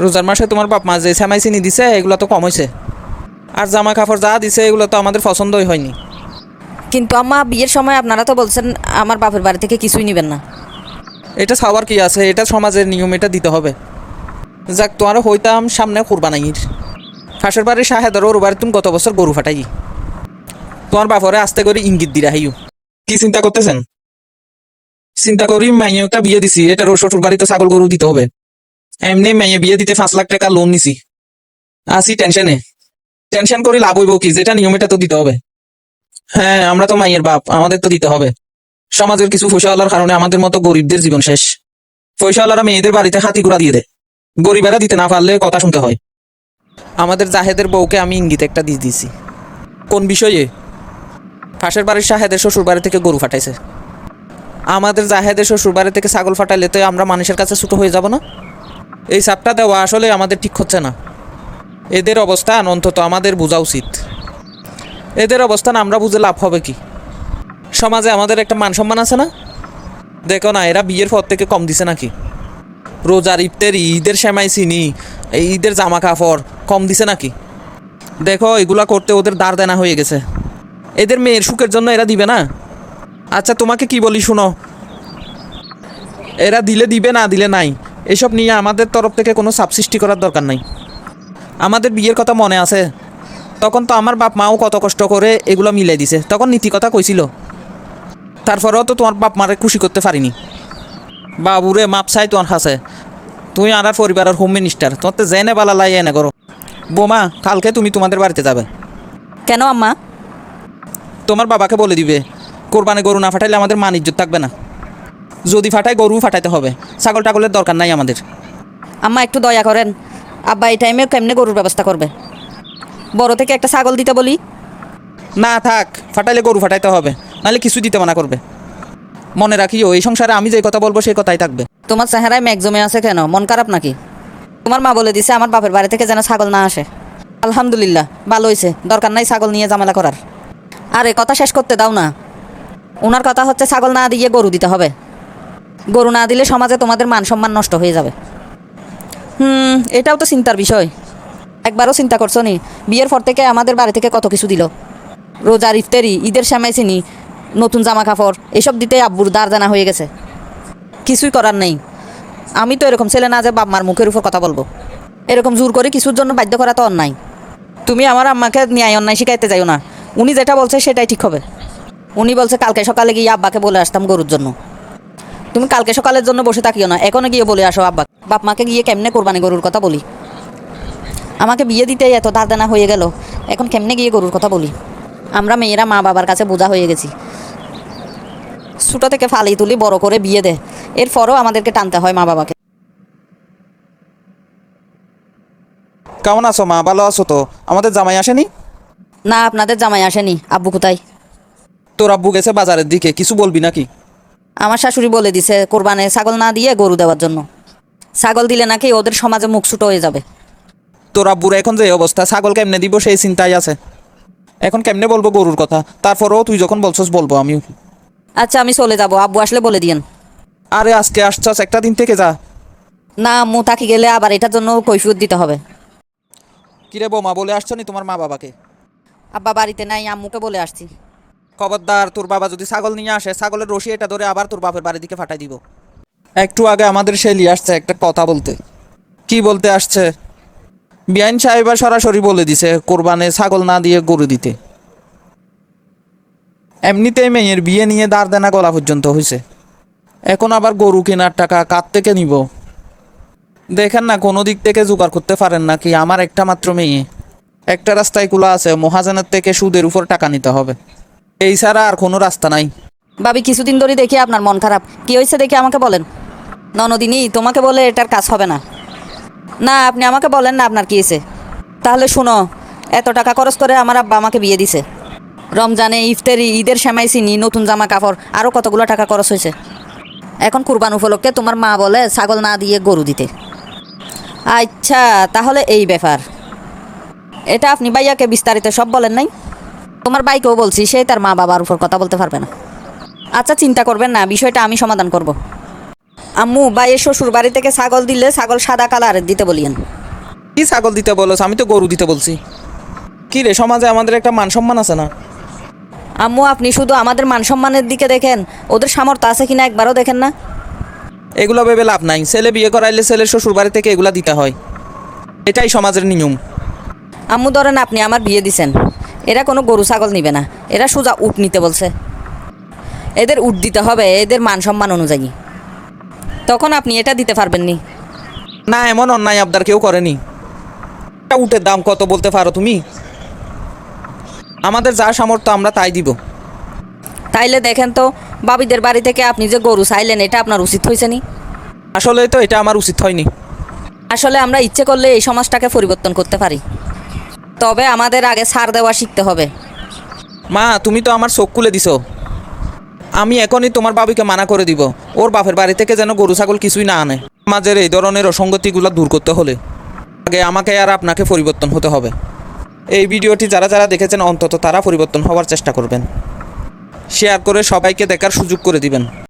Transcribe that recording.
রোজার মাসে তোমার বাপ মা যে সেমাই চিনি দিছে এগুলো তো কম হয়েছে, আর জামা কাপড় যা দিছে এগুলো তো আমাদের পছন্দই হয়নি। কিন্তু আম্মা বিয়ের সময় আপনারা তো বলছেন আমার বাপের বাড়ি থেকে কিছুই নেবেন না। এটা ছাওয়ার কি আছে, এটা সমাজের নিয়ম, এটা দিতে হবে। যাক তোমার হইতাম সামনে কুরবানাইর ফাঁসের বাড়ির শাহেদার ওর বাড়ি তুমি গত বছর গরু ফাটাই তোমার বাপরে আস্তে করে ইঙ্গিত দিরা হাইও। কি চিন্তা করতেছেন? চিন্তা করি মাইয়ে একটা বিয়ে দিছি, এটা শ্বশুর বাড়িতে ছাগল গরু দিতে হবে। এমনি মাইয়ে বিয়ে দিতে 5 লাখ টাকা লোন নিছি, আসি টেনশনে। টেনশন করি লাভ হইব কি, যেটা নিয়ম এটা তো দিতে হবে। হ্যাঁ, আমরা তো মাইয়ের বাপ, আমাদের তো দিতে হবে। সমাজের কিছু পয়সাওয়ালার কারণে আমাদের মতো গরিবদের জীবন শেষ। পয়সাওয়ালারা মেয়েদের বাড়িতে হাতি ঘোড়া দিয়ে দেয়, গরিবেরা দিতে না পারলে কথা শুনতে হয়। আমাদের জাহেদের বউকে আমি ইঙ্গিত একটা দিয়ে দিয়েছি। কোন বিষয়ে? পাশের বাড়ির শাহেদের শ্বশুর বাড়ি থেকে গরু ফাটাইছে, আমাদের জাহেদের শ্বশুর বাড়ি থেকে ছাগল ফাটাইলে তো আমরা মানুষের কাছে ছোট হয়ে যাব না? এই চাপটা দেওয়া আসলে আমাদের ঠিক হচ্ছে না। এদের অবস্থান অন্তত আমাদের বোঝা উচিত। এদের অবস্থান আমরা বুঝে লাভ হবে কি? সমাজে আমাদের একটা মান সম্মান আছে না? দেখো না, এরা বিয়ের পর থেকে কম দিছে নাকি? রোজার ইফতারি, ঈদের সেমাই চিনি, এই ঈদের জামা কাপড় কম দিছে নাকি? দেখো, এগুলা করতে ওদের দাঁড় দেনা হয়ে গেছে। এদের মেয়ের সুখের জন্য এরা দিবে না? আচ্ছা তোমাকে কি বলি শুনো, এরা দিলে দিবে, না দিলে নাই। এসব নিয়ে আমাদের তরফ থেকে কোনো চাপ সৃষ্টি করার দরকার নাই। আমাদের বিয়ের কথা মনে আছে? তখন তো আমার বাপ মাও কত কষ্ট করে এগুলো মিলাই দিছে, তখন নীতি কথা কইছিল। তারপরেও তো তোমার বাপ মারে খুশি করতে পারিনি। বাবুরে মাপ চাই তোমার কাছে, তুই আর পরিবারের হোম মিনিস্টার, তোমার তো জেনে বালা লাই এনে করো। বোমা, কালকে তুমি তোমাদের বাড়িতে যাবে। কেন আম্মা? তোমার বাবাকে বলে দিবে কোরবানি গরু না ফাটাইলে আমাদের মান ইজ্জত থাকবে না। যদি ফাটাই গরু ফাটাইতে হবে, ছাগল টাগলের দরকার নাই আমাদের। আম্মা একটু দয়া করেন, আব্বা এই টাইমে কেমনে গরুর ব্যবস্থা করবে? বড় থেকে একটা ছাগল দিতে বলি। না থাক, ফাটাইলে গরু ফাটাইতে হবে, নাহলে কিছু দিতে মানা করবে। মনে রাখিও, এই সংসারে আমি যে কথা বলবো সেই কথাই থাকবে। তোমার চেহারায় মেঘ জমে আছে কেন? মন খারাপ নাকি? তোমার মা বলে দিছে আমার বাপের বাড়ি থেকে যেন ছাগল না আসে। আলহামদুলিল্লাহ, ভালো হয়েছে, দরকার নাই ছাগল নিয়ে ঝামেলা করার। আরে কথা শেষ করতে দাও না। ওনার কথা হচ্ছে ছাগল না দিয়ে গরু দিতে হবে। গরু না দিলে সমাজে তোমাদের মান সম্মান নষ্ট হয়ে যাবে। এটাও তো চিন্তার বিষয়। একবারও চিন্তা করছো নি? বিয়ের পর থেকে আমাদের বাড়ি থেকে কত কিছু দিল। রোজার ইফতারি, ঈদের সেমাই চিনি, নতুন জামা কাপড়, এসব দিতে আব্বুর দাঁড় জানা হয়ে গেছে। কিছুই করার নেই। আমি তো এরকম ছেলে না যে বাপ মার মুখের উপর কথা বলবো। এরকম জোর করে কিছুর জন্য বাধ্য করা তো অন্যায়। তুমি আমার আম্মাকে ন্যায় অন্যায় শিখাইতে যাইও না। উনি যেটা বলছে সেটাই ঠিক হবে। উনি বলছে কালকে সকালে গিয়ে আব্বাকে বলে আসতাম গরুর জন্য। তুমি কালকে সকালের জন্য বসে থাকিও না, এখনো গিয়ে বলে আসো আব্বা। বাপ মাকে গিয়ে কেমনে কোরবানি গরুর কথা বলি? আমাকে বিয়ে দিতেই এত ধার দেনা হয়ে গেল, এখন কেমনে গিয়ে গরুর কথা বলি? আমরা মেয়েরা মা বাবার কাছে বোঝা হয়ে গেছি। ছোটো থেকে ফালি তুলি বড় করে বিয়ে দে, এরপরও আমাদেরকে টানতে হয় মা বাবাকে। কেমন আছো মা? ভালো আছো তো? আমাদের জামাই আসেনি? না, আপনাদের জামাই আসেনি। আব্বু কোথায়? তোর আব্বু গেছে বাজারের দিকে, কিছু বলবি নাকি? আমার শাশুড়ি বলে দিছে কোরবানে ছাগল না দিয়ে গরু দেওয়ার জন্য। ছাগল দিলে নাকি ওদের সমাজে মুখ ছুটো হয়ে যাবে। তোর আব্বুর এখন যে অবস্থা, ছাগল কেমনে দিব সেই চিন্তাই আছে। এখন কেমনে বলবো গরুর কথা? তারপরেও তুই যখন বলছস বলবো আমিও। আচ্ছা, আমি চলে যাব, আব্বু আসলে বলে দিয়েন। আরে আজকে আসছস, একটা দিন থেকে যা। না, আম্মু থাকি গেলে আবার এটার জন্য কৈফিয়ত দিতে হবে। কিরে বৌমা, বলে আসছো নি তোমার মা বাবাকে? আব্বা বাড়িতে নাই, আম্মুকে বলে আসছি। খবরদার, তোর বাবা যদি ছাগল নিয়ে আসে, ছাগলের রশি এটা ধরে আবার তোর বাপের বাড়ির দিকে ফাটাই দিব। একটু আগে আমাদের শেলি আসছে একটা কথা বলতে। কি বলতে আসছে? বিআইন সাহেবা সরাসরি বলে দিছে কোরবানে ছাগল না দিয়ে গরু দিতে। এমনিতেই মেয়ের বিয়ে নিয়ে দাঁড় দেনা গলা পর্যন্ত হয়েছে, এখন আবার গরু কেনার টাকা কার থেকে নিব? দেখেন না, কোনো দিক থেকে জোগাড় করতে পারেন নাকি? আমার একটা মাত্র মেয়ে, একটা রাস্তায় খোলা আছে, মহাজনের থেকে সুদের উপর টাকা নিতে হবে। এই ছাড়া আর কোনো রাস্তা নাই। ভাবি, কিছুদিন ধরে দেখি আপনার মন খারাপ, কি হয়েছে দেখি আমাকে বলেন। ননদিনী তোমাকে বলে এটার কাজ হবে না। না, আপনি আমাকে বলেন না আপনার কী হয়েছে। তাহলে শুনো, এত টাকা খরচ করে আমার আব্বা আমাকে বিয়ে দিছে। রমজানে ইফতারি, ঈদের সেমাই চিনি, নতুন জামা কাপড়, আরও কতগুলো টাকা খরচ হয়েছে। এখন কুরবান উপলক্ষে তোমার মা বলে ছাগল না দিয়ে গরু দিতে। আচ্ছা, তাহলে এই ব্যাপার। এটা আপনি ভাইয়াকে বিস্তারিত সব বলেন নাই? তোমার ভাইকেও বলছি, সে তার মা বাবার উপর কথা বলতে পারবে না। আচ্ছা, চিন্তা করবেন না, বিষয়টা আমি সমাধান করব। আম্মু ভাইয়ের শ্বশুর বাড়ি থেকে ছাগল দিলে ছাগল সাদা কালারের দিতে বলিয়েন। কি ছাগল দিতে বলছ? আমি তো গরু দিতে বলছি। কি রে, সমাজে আমাদের একটা মান সম্মান আছে না? আম্মু আপনি শুধু আমাদের মান সম্মানের দিকে দেখেন, ওদের সামর্থ্য আছে কিনা একবারও দেখেন না। এগুলো ভেবে লাভ নাই। ছেলে বিয়ে করাইলে ছেলের শ্বশুর বাড়ি থেকে এগুলা দিতে হয়, এটাই সমাজের নিয়ম। আম্মু ধরেন আপনি আমার বিয়ে দিছেন, এরা কোনো গরু ছাগল নিবে না, এরা সোজা উট নিতে বলছে। এদের উট দিতে হবে এদের মান সম্মান অনুযায়ী, তখন আপনি এটা দিতে পারবেন নি। না, এমন অন্যায় আবদার কেউ করেনি। একটা উটের দাম কত বলতে পারো তুমি? আমাদের যা সামর্থ্য আমরা তাই দিব। তাইলে দেখেন তো, বাবিদের বাড়ি থেকে আপনি যে গরু চাইলেন এটা আপনার উচিত হয়েছে নি? আসলে তো এটা আমার উচিত হয়নি। আসলে আমরা ইচ্ছে করলে এই সমাজটাকে পরিবর্তন করতে পারি, তবে আমাদের আগে ছাড় দেওয়া শিখতে হবে। মা, তুমি তো আমার চোখ খুলে দিছো। আমি এখনই তোমার বাবিকে মানা করে দিব, ওর বাপের বাড়ি থেকে যেন গরু ছাগল কিছুই না আনে। সমাজের এই ধরনের অসঙ্গতিগুলো দূর করতে হলে আগে আমাকে আর আপনাকে পরিবর্তন হতে হবে। এই ভিডিওটি যারা যারা দেখেছেন অন্তত তারা পরিবর্তন হওয়ার চেষ্টা করবেন। শেয়ার করে সবাইকে দেখার সুযোগ করে দিবেন।